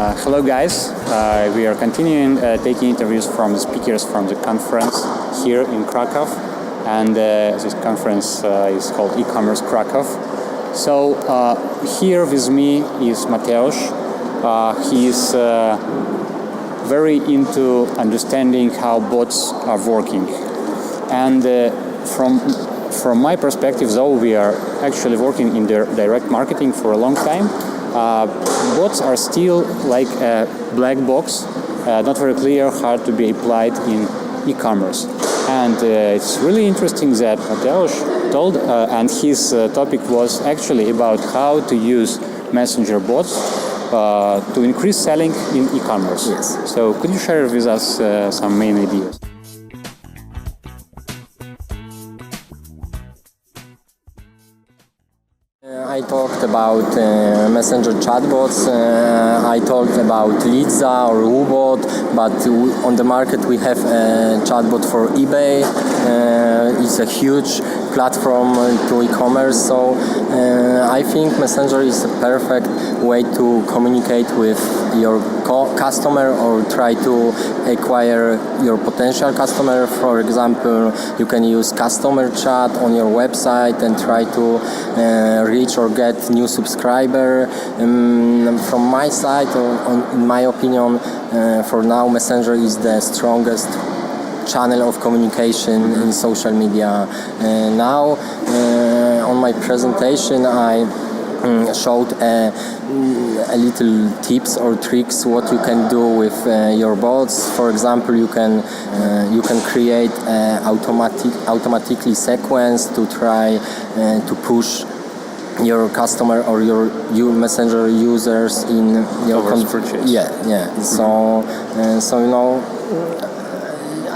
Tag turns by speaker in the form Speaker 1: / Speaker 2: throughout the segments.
Speaker 1: Hello guys, we are continuing taking interviews from the speakers from the conference here in Krakow, and this conference is called eCommerce Krakow. So here with me is Mateusz. He is very into understanding how bots are working, and from my perspective, though we are actually working in direct marketing for a long time, bots are still like a black box, not very clear how to be applied in e-commerce. And it's really interesting that Mateusz told, and his topic was actually about how to use messenger bots to increase selling in e-commerce.
Speaker 2: Yes.
Speaker 1: So could you share with us some main ideas?
Speaker 2: I talked about messenger chatbots, I talked about Lidza or Ubot, but on the market we have a chatbot for eBay. It's a huge platform to e-commerce, so I think messenger is a perfect way to communicate with your customer or try to acquire your potential customer. For example, you can use customer chat on your website and try to reach or get new subscriber. From my side, in my opinion, for now messenger is the strongest channel of communication in social media. Now on my presentation I showed a little tips or tricks what you can do with your bots. For example, you can create automatically sequence to try to push your customer or your messenger users in your
Speaker 1: purchase.
Speaker 2: Yeah. So you know,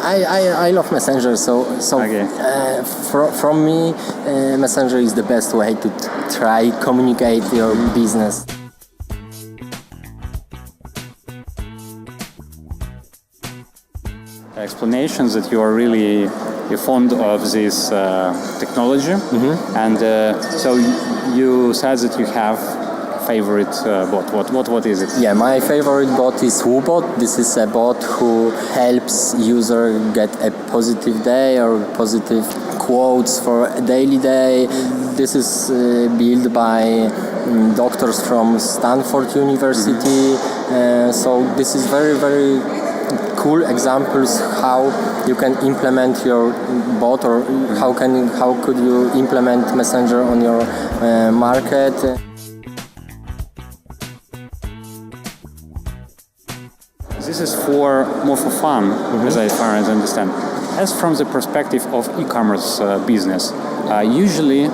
Speaker 2: I love messenger. So
Speaker 1: okay.
Speaker 2: From me, messenger is the best way to try communicate your business.
Speaker 1: Explanations that you are really fond of this technology, and so you said that you have favorite bot. What is it?
Speaker 2: Yeah, my favorite bot is Ubot. This is a bot who helps user get a positive day or positive quotes for a daily day. This is built by doctors from Stanford University. So this is very cool examples how you can implement your bot, or how could you implement messenger on your market.
Speaker 1: This is more for fun, as far as I understand. As from the perspective of e-commerce business, usually,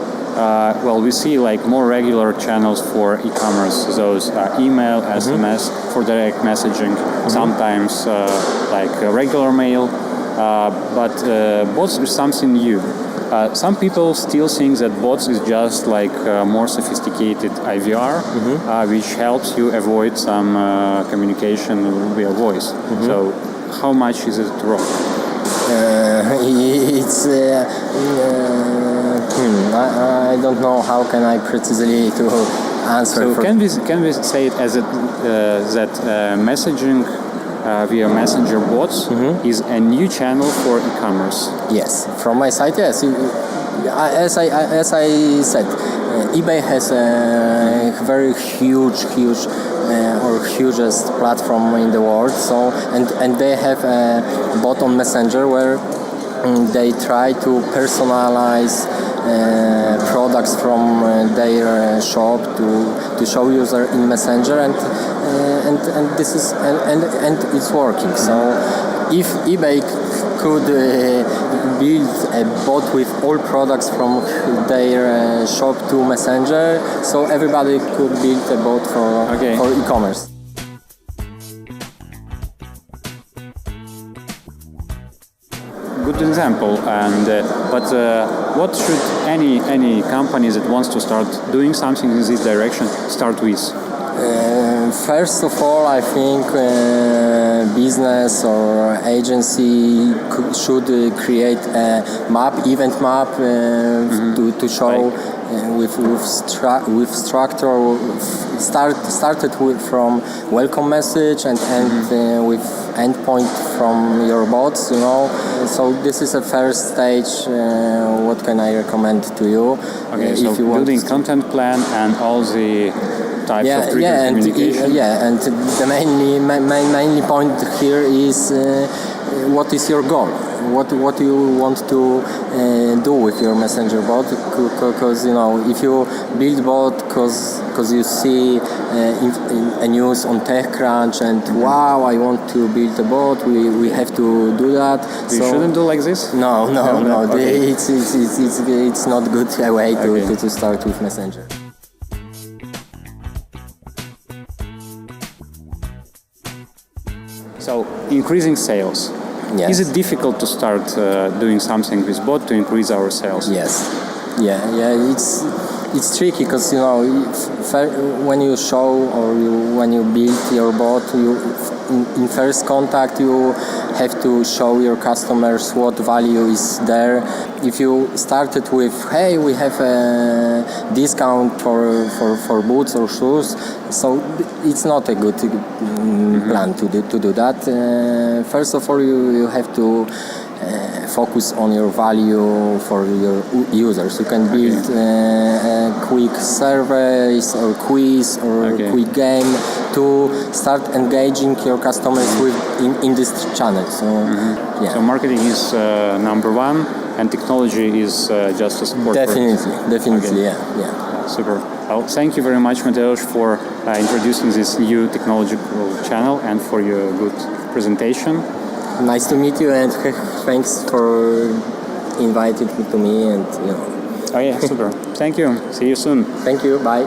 Speaker 1: we see like more regular channels for e-commerce. Those email, SMS for direct messaging, sometimes like regular mail, but bots is something new. Some people still think that bots is just like more sophisticated IVR, which helps you avoid some communication via voice. So how much is it wrong?
Speaker 2: It's I don't know how can I precisely to answer.
Speaker 1: So can we say it as that messaging via messenger bots is a new channel for e-commerce?
Speaker 2: Yes, from my side, yes. As I said, eBay has a very huge or hugest platform in the world. So and they have a bot on Messenger where they try to personalize products from their shop to show user in Messenger, and this is and it's working. So if eBay could build a bot with all products from their shop to Messenger, so everybody could build a bot for e-commerce.
Speaker 1: Good example, and but what should any company that wants to start doing something in this direction start with?
Speaker 2: First of all, I think business or agency should create a map, event map, to show with structure. Started from welcome message and end with endpoint from your bots. So this is a first stage. What can I recommend to you?
Speaker 1: Okay, so
Speaker 2: if you
Speaker 1: building content plan and all the types of trigger communication.
Speaker 2: And the mainly point here is what is your goal? What you want to do with your messenger bot? Because if you build bot because you see a news on TechCrunch and wow, I want to build a bot, we have to do that.
Speaker 1: You shouldn't do like this.
Speaker 2: No.
Speaker 1: Okay.
Speaker 2: It's not good way to start with messenger.
Speaker 1: So increasing sales.
Speaker 2: Yes.
Speaker 1: Is it difficult to start doing something with bot to increase our sales?
Speaker 2: Yes. Yeah. It's tricky because when you show or when you build your bot, in first contact you have to show your customers what value is there. If you started with, hey, we have a discount for boots or shoes, so it's not a good plan to do that. First of all, you have to focus on your value for your users. You can build quick surveys or quiz or quick game to start engaging your customers in this channel.
Speaker 1: So marketing is number one, and technology is just a support.
Speaker 2: Definitely, yeah.
Speaker 1: Super. Well, thank you very much, Mateusz, for introducing this new technological channel and for your good presentation.
Speaker 2: Nice to meet you, and thanks for inviting me to me. And
Speaker 1: Oh yeah, super. Thank you. See you soon.
Speaker 2: Thank you. Bye.